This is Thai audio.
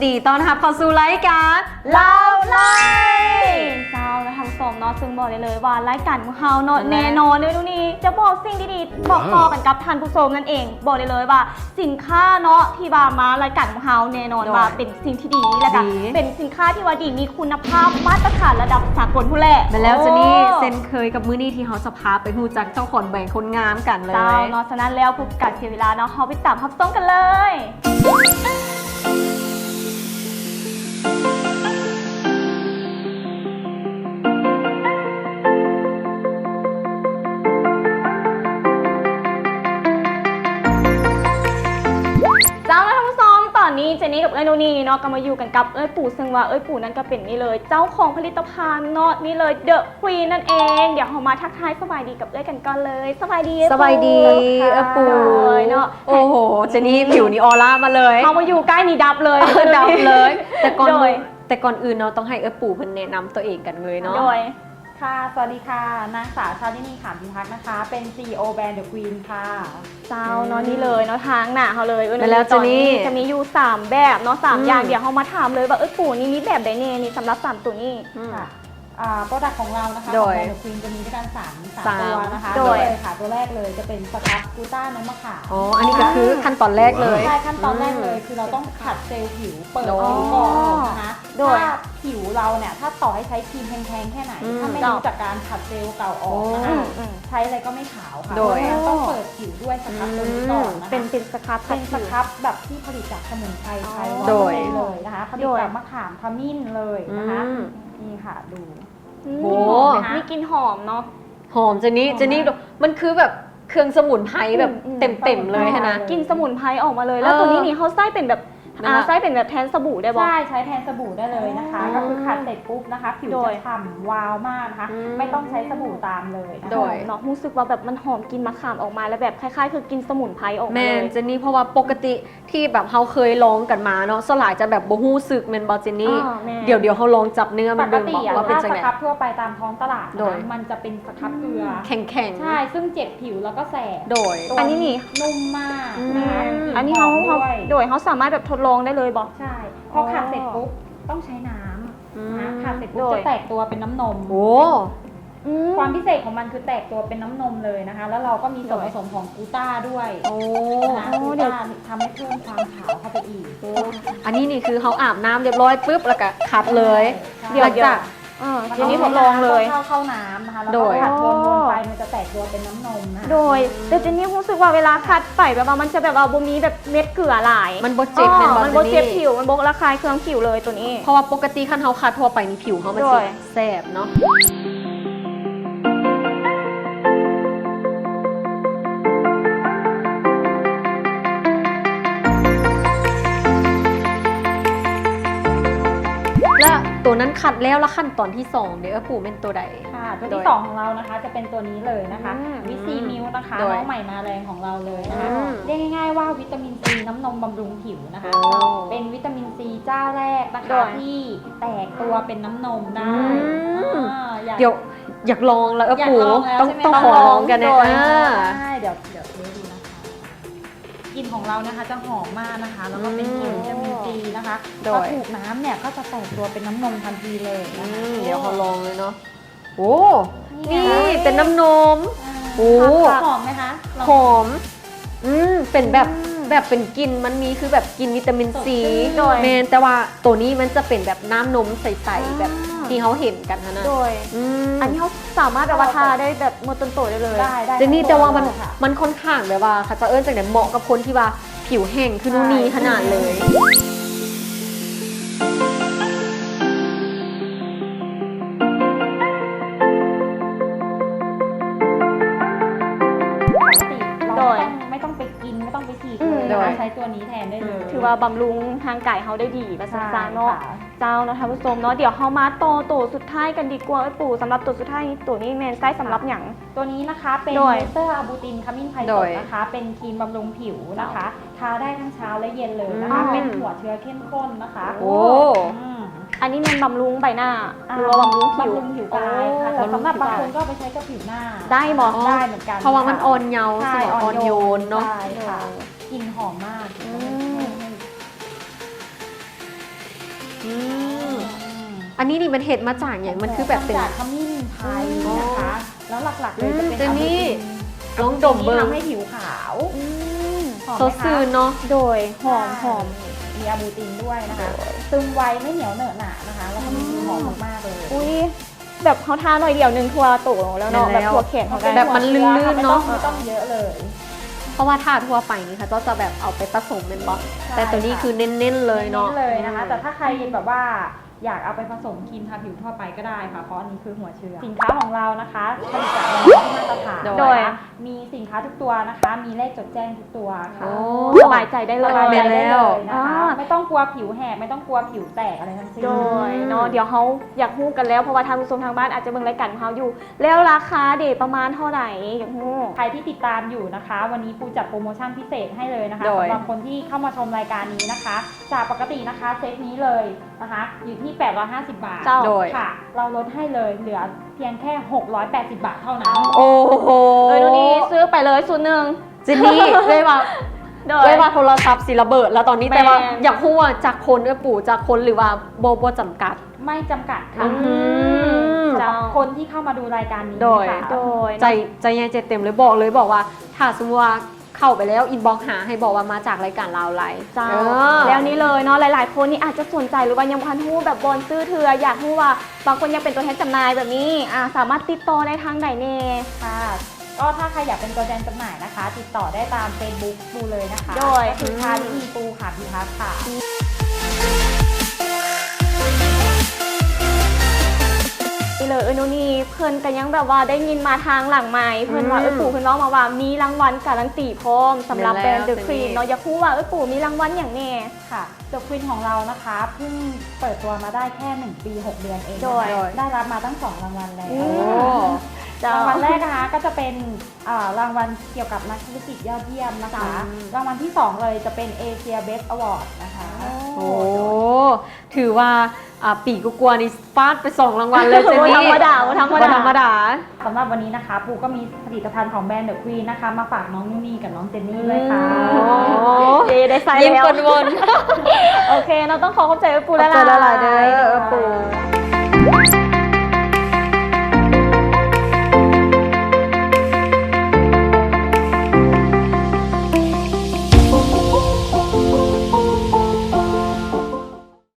ดีต้อนรับเข้าสู่รายการเล่าไล่เจ้าและทำสมเนาะซึ่งบอกเลยว่ารายการของเราเนาะแน่นอนเลยดูนี่จะบอกสิ่งดีๆบอกต่อกันกับท่านผู้ชมนั่นเองบอกเลยว่าสินค้าเนาะที่บามารายการของเราแน่นอนว่าเป็นสิ่งที่ดีและก็เป็นสินค้าที่ว่าดีมีคุณภาพมาตรฐานระดับสากลผู้แลมาแล้วจะนี่เซ็นเคยกับมื้อนี้ที่เขาสภาไปหูจักเจ้าของแบ่งคนงามกันเลยเจ้าเนาะฉะนั้นแล้วผู้กัดเสียเวลาเนาะเขาไปตามทับส้มกันเลยนี่เจนี่กับเอ้ยโนนี่เนาะก็มาอยู่กันกับเอ้ยปู่ซึ่งว่าเอ้ยปู่นั้นก็เป็นนี่เลยเจ้าของผลิตภัณฑ์เนาะนี่เลยเดอะควีนนั่นเองเดี๋ยวเรามาทักทายสบายดีกับเอ้ยกันก่อนเลยสบายดีสบายดีปู่เนาะโอ้โหเจนี่ผิวนี่ออร่ามาเลยเขามาอยู่ใกล้นี่ดับเลยดับเลยแต่ก่อนอื่นเนาะต้องให้ปู่เพิ่นแนะนำตัวเองกันเลยเนาะค่ะสวัสดีค่ะนางสาวชาลินีขามพิทักษ์นะคะเป็น CEO แบรนด์ The Queen ค่ะเจ้าเนาะนี่เลยเนาะทางหน้าเขาเลยแล้วจะนี่จะมีอยู่3แบบเนาะ3อย่างเดี๋ยวเขามาถามเลยว่าปู่นี่มีแบบใดเน่นี่สำหรับ3ตัวนี้ค่ะโปรดักต์ของเรานะคะของแบรนด์ The Queen จะมีด้วยกัน3ตัวนะคะโดยค่ะตัวแรกเลยจะเป็นสครับกูต้าน้ำมะขามอ๋ออันนี้ก็คือขั้นตอนแรกเลยใช่ขั้นตอนแรกเลยคือเราต้องขัดเซลล์ผิวเปิดผิวก่อนนะคะถ้าผิวเราเนี่ยถ้าต่อให้ใช้ครีมแพงๆแค่ไหนถ้าไม่รู้จากการขัดเซลล์เก่าออกนะคะใช้อะไรก็ไม่ขาวค่ะโดยต้องเปิดผิวด้วยสครับตัวนี้ก่อนนะคะเป็นสครับแบบที่ผลิตจากสมุนไพรไทยเลยนะคะผลิตจากมะขามขมิ้นเลยนะคะนี่ค่ะดูโอ้มีกลิ่นหอมเนาะหอมเจนี่มันคือแบบเครื่องสมุนไพรแบบเต็มเลยนะกินสมุนไพรออกมาเลยแล้วตัวนี้นี่เขาไส้เป็นแบบไส้เป็นแบบแทนสบู่ได้บ่ใช้แทนสบู่ได้เลยนะคะก็คือขัดเสร็จปุ๊บนะคะผิวจะฉ่ำวาวมากนะคะไม่ต้องใช้สบู่ตามเลยโดยเนาะรู้สึกว่าแบบมันหอมกินมะขามออกมาแล้วแบบคล้ายๆคือกินสมุนไพรออกมาเลยเจนนี่เพราะว่าปกติที่แบบเขาเคยลองกันมาเนาะสลายจะแบบบ่ฮู้สึกเมนบอเจนนี่เดี๋ยวเขาลองจับเนื้อมันดูบอกว่าเป็นจังไงปกติถ้าสครับทั่วไปตามท้องตลาดมันจะเป็นสครับเกลือแข็งใช่ซึ่งเจ็บผิวแล้วก็แสบโดยอันนี้นี่นุ่มมากนะคะอันนี้เขาโดยเขาสามารถแบบทดลองได้เลยบอกใช่พอขัดเสร็จปุ๊บต้องใช้น้ำนะขัดเสร็จปุ๊บจะแตกตัวเป็นน้ำนมโอ้ความพิเศษของมันคือแตกตัวเป็นน้ำนมเลยนะคะแล้วเราก็มีส่วนผสมของกูต้าด้วยนะกูต้าทำให้เพิ่มความขาวเข้าไปอีกอันนี้นี่คือเขาอาบน้ำเรียบร้อยปุ๊บแล้วก็ขัดเลยเดี๋ยวจากทีนี้ผมลองเลยเข้าน้ำนะคะแล้วก็ขัดวนไปมันจะแตกตัวเป็นน้ำนมนะโดยแต่เจนนี่รู้สึกว่าเวลาขัดไปแบบว่ามันจะแบบว่าบ่มีแบบเม็ดเกลือหลายมันบ่เจ็บมันบ่เจ็บผิวมันบ่ระคายเคืองผิวเลยตัวนี้เพราะว่าปกติขั้นเขาขัดทั่วไปนี่ผิวเขามันจะแสบเนาะตัวนั้นขัดแล้วละขั้นตอนที่2เดี๋ยวปู่เป็นตัวใดค่ะตัวที่2ของเรานะคะจะเป็นตัวนี้เลยนะคะวิซีมิวนะคะน้องใหม่มาแรงของเราเลยนะคะเรียกง่ายๆว่าวิตามินซีน้ำนมบำรุงผิวนะคะเป็นวิตามินซีเจ้าแรกนะคะที่แตกตัวเป็นน้ำนมได้เดี๋ยวอยากลองแล้วปู่ต้องขอลองกันเลยใช่เดี๋ยวดูนะคะกลิ่นของเรานะคะจะหอมมากนะคะแล้วก็เป็นกลิ่นวิตามินซีนะคะพอถูกน้ำเนี่ยก็จะแตกตัวเป็นน้ำนมทันทีเลยเดี๋ยวเขาลองเลยเนาะโอ้นี่เป็นน้ำนมโอ้หอมไหมคะหอมเป็นแบบเป็นกลิ่นมันมีคือแบบกินวิตามินซีเมนแต่ว่าตัวนี้มันจะเป็นแบบน้ำนมใสๆแบบที่เขาเห็นกันนะโดยอันนี้เขาสามารถแบบว่าทาได้แบบหมดต้นโตได้เลยเจนนี่แต่ว่ามันค่อนข้างแบบว่าเขาจะจากไหนเหมาะกับคนที่ว่าผิวแห้งคือนู่นนี่ขนาดเลยไม่ต้องไปกินไม่ต้องไปฉีดเลยใช้ตัวนี้แทนได้เลยถือว่าบำรุงทางกายเขาได้ดีประสาทเนาะเจ้านะคะผู้ชมเนาะเดี๋ยวเขามาตัวสุดท้ายกันดีกว่าปู่สำหรับตัวสุดท้ายตัวนี้แมนไส้สำหรับอย่างตัวนี้นะคะเป็นเนเตอร์อะบูตินขมิ้นไพรสดนะคะเป็นครีมบำรุงผิวนะคะทาได้ทั้งเช้าและเย็นเลยนะคะเป็นหัวเชื้อเข้มข้นนะคะโอ้อันนี้มันบำรุงใบหน้าหรือว่าบำรุงผิวกายค่ะแต่สำหรับบางคนก็ไปใช้กับผิวหน้าได้บอกได้เหมือนกันเพราะว่ามันอ่อนเยาว์อ่อนโยนเนาะกลิ่นหอมมาก อันนี้นี่มันเห็ดมาจากอย่างมันคือแบบเป็น จากขมิ้นไทยนะคะ แล้วหลักๆเลยจะเป็น เจนนี่ อาบูติน ลองดมเบิ่ง ทำให้ผิวขาวหอม ส ไหม ด คะ ชื่นเนาะ โดยหอม มีอาบูตินด้วยนะคะซึมไวไม่เหนียวเหนอะหนะนะคะ แล้วก็มีกลิ่นหอมมากๆเลย อุ้ยแบบเขาทาหน่อยเดียวนึงทัวโตแล้วเนาะแบบทัวแขนเขา แบบมันลื่นๆเนาะ ไม่ต้องเยอะเลย เพราะว่าถ้าทั่วไปนี่ค่ะก็จะแบบเอาไปผสมเป็นบล็อกแต่ตัวนี้คือเน้นๆเลยเนาะ เลยนะคะ แต่ถ้าใครแบบว่าอยากเอาไปผสมครีมทาผิวทั่วไปก็ได้ค่ะ เพราะอันนี้คือหัวเชื้อสินค้าของเรานะคะผลิตจากแบรนด์ที่มาตรฐาน โดย นะคะมีสินค้าทุกตัวนะคะ มีเลขจดแจ้งทุกตัวค่ะ สบายใจได้เล ส ย บายใจ แม่ ได้ แล้ เล ว ยนะคะ ไม่ต้องกลัวผิวแหกไม่ต้องกลัวผิวแตกอะไรทั้งสิ้น โดยเนาะเดี๋ยวเขาอยากฮู้กันแล้วเพราะว่าทางผู้ชมทางบ้านอาจจะเบิ่งรายการของเขาอยู่ แล้วราคาเดทประมาณเท่าไหร่อยากฮู้ ใครที่ติดตามอยู่นะคะ วันนี้ปูจัดโปรโมชั่นพิเศษให้เลยนะคะ โดย สำหรับคนที่เข้ามาชมรายการนี้นะคะ จากปกตินะคะเซตนี้เลยนะคะ อยู่ที่ 850 บาท เจ้า โดย ค่ะ เราลดให้เลยเหลือเพียงแค่ 680 บาทเท่านั้น โอ้โห ดูนี่ซื้อไปเลยสูตรหนึ่ง เจนนี่เลยว่า โดย เลยว่าโทรศัพท์สิระเบิดแล้วตอนนี้ แม่ แต่ว่าอยากพูดว่าจากคนปู่จากคนหรือว่าโบจำกัด ไม่จำกัดค่ะ อืม สำหรับคนที่เข้ามาดูรายการนี้ โดย ค่ะ โดย ใจเย็นใจเต็มเลยบอกว่าถ้าสมมติว่าเข้าไปแล้วอินบ็อกหาให้บอกว่ามาจากรายการลาวไลฟ์ เจ้า เออ แล้วนี้เลยเนาะหลายๆ คนนี่อาจจะสนใจหรือว่ายังพันหู้แบบบอลซื้อเถืออยากรู้ว่าบางคนยังเป็นตัวแทนจำหน่ายแบบนี้สามารถติดต่อได้ทางไหนเน่ ค่ะก็ถ้าใครอยากเป็นตัวแทนจำหน่ายนะคะ ติดต่อได้ตาม Facebook ปูเลยนะคะ โดย ก็คือทาลินีปูค่ะพิพัฒน์ค่ะ นี่เลยโนนี่เพิ่นกันยังแบบว่าได้ยินมาทางหลังไม้เพิ่นว่าปู่เพิ่นร้องมาว่ามีรางวัลการันตีพร้อมสำหรับแบรนด์เดอะครีมเนาะอยากรู้ว่าปู่มีรางวัลอย่างแน่ ค่ะเดอะควีนของเรานะคะเพิ่งเปิดตัวมาได้แค่ 1 ปี 6 เดือนเอง โดย นะคะได้รับมาตั้ง 2 รางวัลแล้ว โอ้ รางวัลแรกนะคะก็จะเป็นรางวัลเกี่ยวกับนักธุรกิจยอดเยี่ยมนะคะ รางวัลที่ 2 เลยจะเป็น Asia Best Award นะคะ โอ้ถือว่าปีกลัวๆนี่ฟาดไป2 รางวัลเลยเจนนี่ ธรรมดาธรรมดา ธรรมดา สำหรับวันนี้นะคะปูก็มีผลิตภัณฑ์ของแบรนด์เดอะควีนนะคะมาฝากน้องนุ่นนี่กับน้องเจนนี่ด้วยค่ะ โอ้ ได้ใส่ ยิ้ม แล้ว วน โอเคเราต้องขอบใจปู่ ๆ แล้ว เจอละลายเด้อปู่